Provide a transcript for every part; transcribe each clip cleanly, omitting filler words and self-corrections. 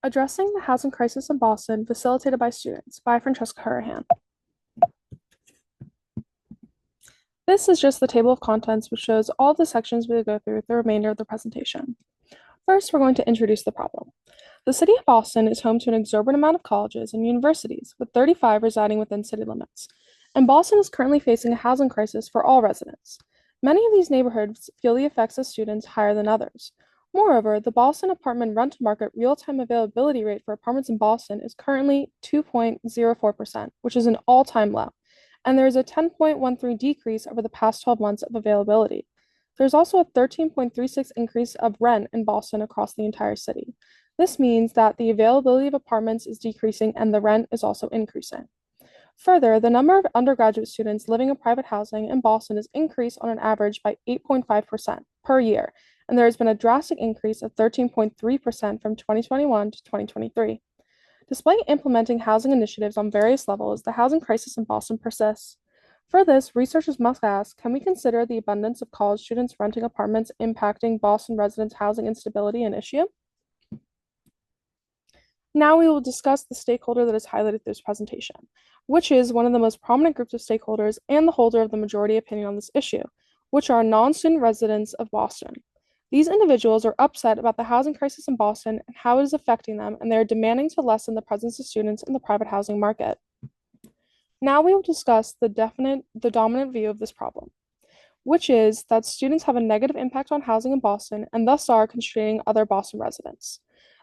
Addressing the Housing Crisis in Boston, Facilitated by Students by Francesca Hurahan. This is just the table of contents which shows all the sections we will go through the remainder of the presentation. First, we're going to introduce the problem. The city of Boston is home to an exorbitant amount of colleges and universities, with 35 residing within city limits. And Boston is currently facing a housing crisis for all residents. Many of these neighborhoods feel the effects of students higher than others. Moreover, the Boston apartment rental market real-time availability rate for apartments in Boston is currently 2.04%, which is an all-time low, and there is a 10.13 decrease over the past 12 months of availability. There's also a 13.36 increase of rent in Boston across the entire city. This means that the availability of apartments is decreasing and the rent is also increasing. Further, the number of undergraduate students living in private housing in Boston has increased on an average by 8.5% per year, and there has been a drastic increase of 13.3% from 2021 to 2023. Despite implementing housing initiatives on various levels, the housing crisis in Boston persists. For this, researchers must ask, can we consider the abundance of college students renting apartments impacting Boston residents' housing instability an issue? Now we will discuss the stakeholder that is highlighted through this presentation, which is one of the most prominent groups of stakeholders and the holder of the majority opinion on this issue, which are non-student residents of Boston. These individuals are upset about the housing crisis in Boston and how it is affecting them, and they are demanding to lessen the presence of students in the private housing market. Now we will discuss the dominant view of this problem, which is that students have a negative impact on housing in Boston and thus are constraining other Boston residents.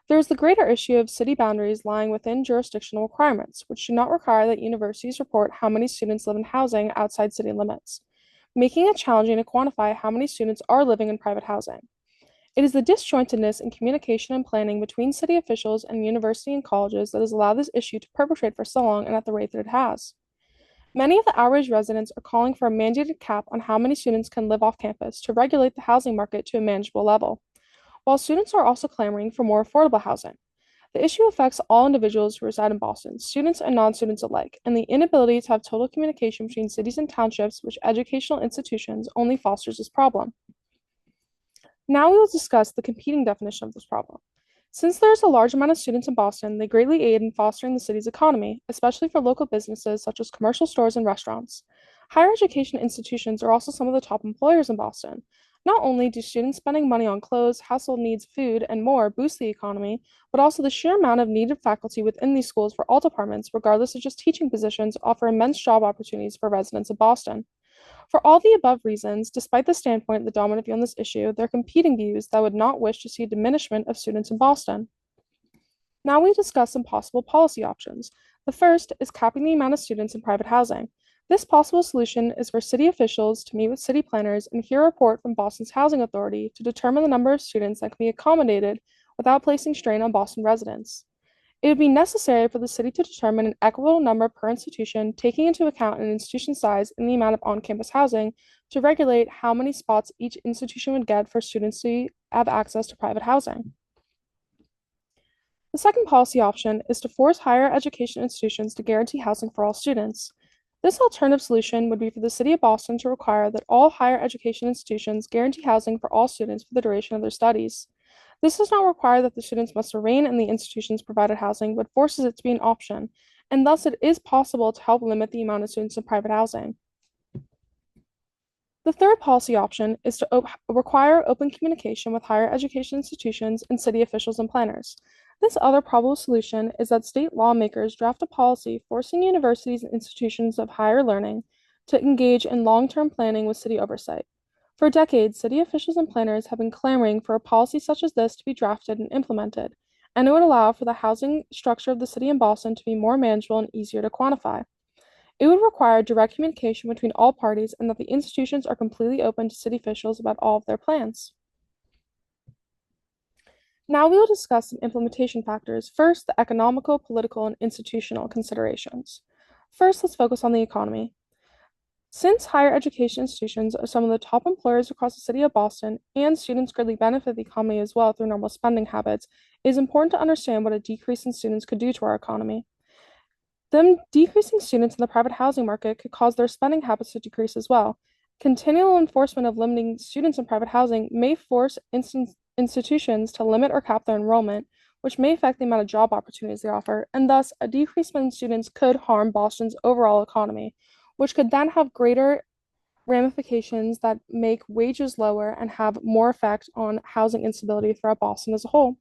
There is the greater issue of city boundaries lying within jurisdictional requirements, which do not require that universities report how many students live in housing outside city limits, making it challenging to quantify how many students are living in private housing. It is the disjointedness in communication and planning between city officials and university and colleges that has allowed this issue to perpetrate for so long and at the rate that it has. Many of the outraged residents are calling for a mandated cap on how many students can live off campus to regulate the housing market to a manageable level, while students are also clamoring for more affordable housing. The issue affects all individuals who reside in Boston, students and non-students alike, and the inability to have total communication between cities and townships, which educational institutions only fosters this problem. Now we will discuss the competing definition of this problem. Since there is a large amount of students in Boston, they greatly aid in fostering the city's economy, especially for local businesses such as commercial stores and restaurants. Higher education institutions are also some of the top employers in Boston. Not only do students spending money on clothes, household needs, food, and more boost the economy, but also the sheer amount of needed faculty within these schools for all departments, regardless of just teaching positions, offer immense job opportunities for residents of Boston. For all the above reasons, despite the standpoint of the dominant view on this issue, there are competing views that would not wish to see a diminishment of students in Boston. Now we discuss some possible policy options. The first is capping the amount of students in private housing. This possible solution is for city officials to meet with city planners and hear a report from Boston's Housing Authority to determine the number of students that can be accommodated without placing strain on Boston residents. It would be necessary for the city to determine an equitable number per institution, taking into account an institution's size and the amount of on-campus housing to regulate how many spots each institution would get for students to have access to private housing. The second policy option is to force higher education institutions to guarantee housing for all students. This alternative solution would be for the city of Boston to require that all higher education institutions guarantee housing for all students for the duration of their studies. This does not require that the students must remain in the institution's provided housing, but forces it to be an option, and thus it is possible to help limit the amount of students in private housing. The third policy option is to require open communication with higher education institutions and city officials and planners. This other probable solution is that state lawmakers draft a policy forcing universities and institutions of higher learning to engage in long-term planning with city oversight. For decades, city officials and planners have been clamoring for a policy such as this to be drafted and implemented, and it would allow for the housing structure of the city in Boston to be more manageable and easier to quantify. It would require direct communication between all parties and that the institutions are completely open to city officials about all of their plans. Now we will discuss some implementation factors. First, the economical, political, and institutional considerations. First, let's focus on the economy. Since higher education institutions are some of the top employers across the city of Boston and students greatly benefit the economy as well through normal spending habits, it is important to understand what a decrease in students could do to our economy. Them decreasing students in the private housing market could cause their spending habits to decrease as well. Continual enforcement of limiting students in private housing may force institutions to limit or cap their enrollment, which may affect the amount of job opportunities they offer, and thus a decrease in students could harm Boston's overall economy, which could then have greater ramifications that make wages lower and have more effect on housing instability throughout Boston as a whole.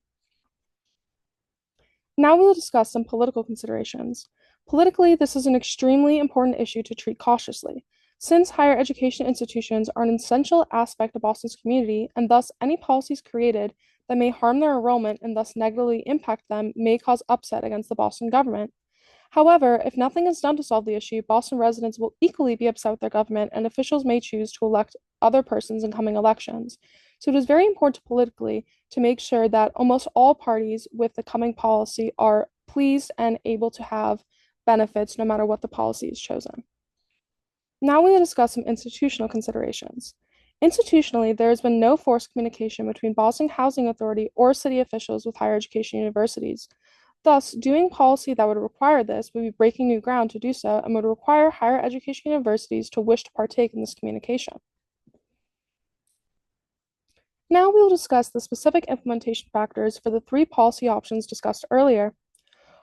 Now we will discuss some political considerations. Politically, this is an extremely important issue to treat cautiously, since higher education institutions are an essential aspect of Boston's community, and thus any policies created that may harm their enrollment and thus negatively impact them may cause upset against the Boston government. However, if nothing is done to solve the issue, Boston residents will equally be upset with their government, and officials may choose to elect other persons in coming elections. So it is very important politically to make sure that almost all parties with the coming policy are pleased and able to have benefits no matter what the policy is chosen. Now we will discuss some institutional considerations. Institutionally, there has been no forced communication between Boston Housing Authority or city officials with higher education universities. Thus, doing policy that would require this would be breaking new ground to do so and would require higher education universities to wish to partake in this communication. Now we will discuss the specific implementation factors for the three policy options discussed earlier.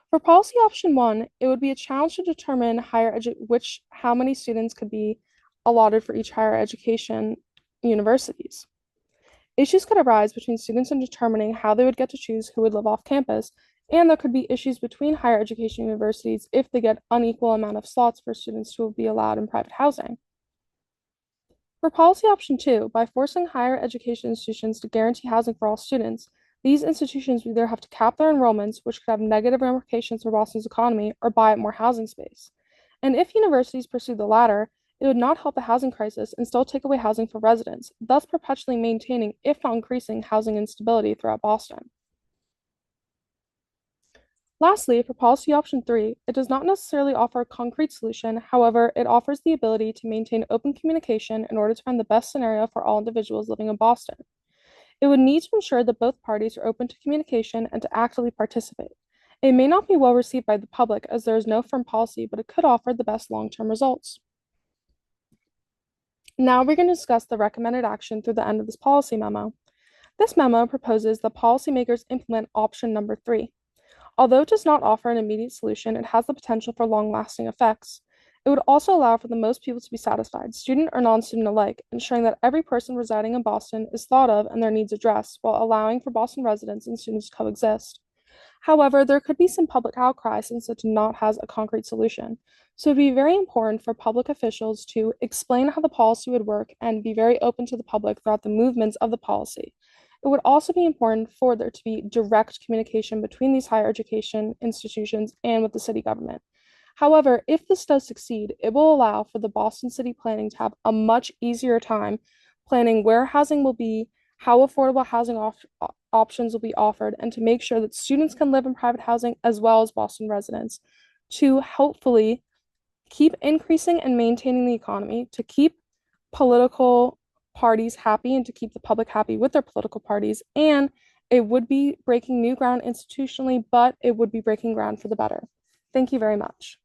For policy option one, it would be a challenge to determine how many students could be allotted for each higher education universities. Issues could arise between students in determining how they would get to choose who would live off campus, and there could be issues between higher education universities if they get unequal amount of slots for students who will be allowed in private housing. For policy option two, by forcing higher education institutions to guarantee housing for all students, these institutions would either have to cap their enrollments, which could have negative ramifications for Boston's economy, or buy up more housing space. And if universities pursue the latter, it would not help the housing crisis and still take away housing for residents, thus perpetually maintaining, if not increasing, housing instability throughout Boston. Lastly, for policy option three, it does not necessarily offer a concrete solution. However, it offers the ability to maintain open communication in order to find the best scenario for all individuals living in Boston. It would need to ensure that both parties are open to communication and to actively participate. It may not be well received by the public as there is no firm policy, but it could offer the best long-term results. Now we're going to discuss the recommended action through the end of this policy memo. This memo proposes that policymakers implement option number three. Although it does not offer an immediate solution, it has the potential for long-lasting effects. It would also allow for the most people to be satisfied, student or non-student alike, ensuring that every person residing in Boston is thought of and their needs addressed, while allowing for Boston residents and students to coexist. However, there could be some public outcry since it does not have a concrete solution. So it would be very important for public officials to explain how the policy would work and be very open to the public throughout the movements of the policy. It would also be important for there to be direct communication between these higher education institutions and with the city government. However, if this does succeed, it will allow for the Boston City Planning to have a much easier time planning where housing will be, how affordable housing options will be offered, and to make sure that students can live in private housing as well as Boston residents to hopefully keep increasing and maintaining the economy, to keep political parties happy and to keep the public happy with their political parties. And it would be breaking new ground institutionally, but it would be breaking ground for the better. Thank you very much.